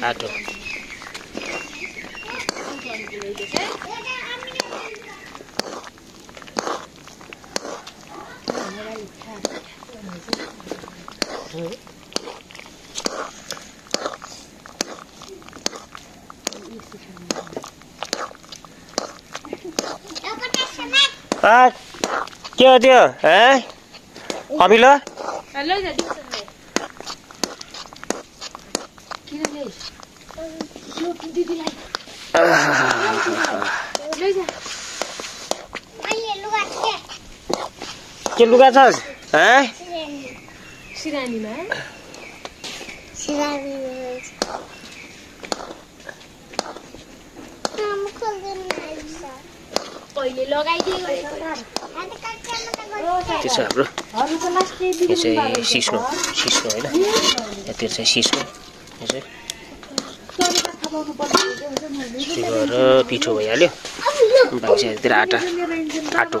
आटो के हो त्यो अमिलो के लुगा छ सिरानीमा पहिले लगाइदिएको त्यो छ हाम्रो यो चाहिँ सिस्नो होइन त्यो चाहिँ सिस्नो यो चाहिँ गरेर पिठो भइहाल्यो बाकी चाहिँ यतातिर आटो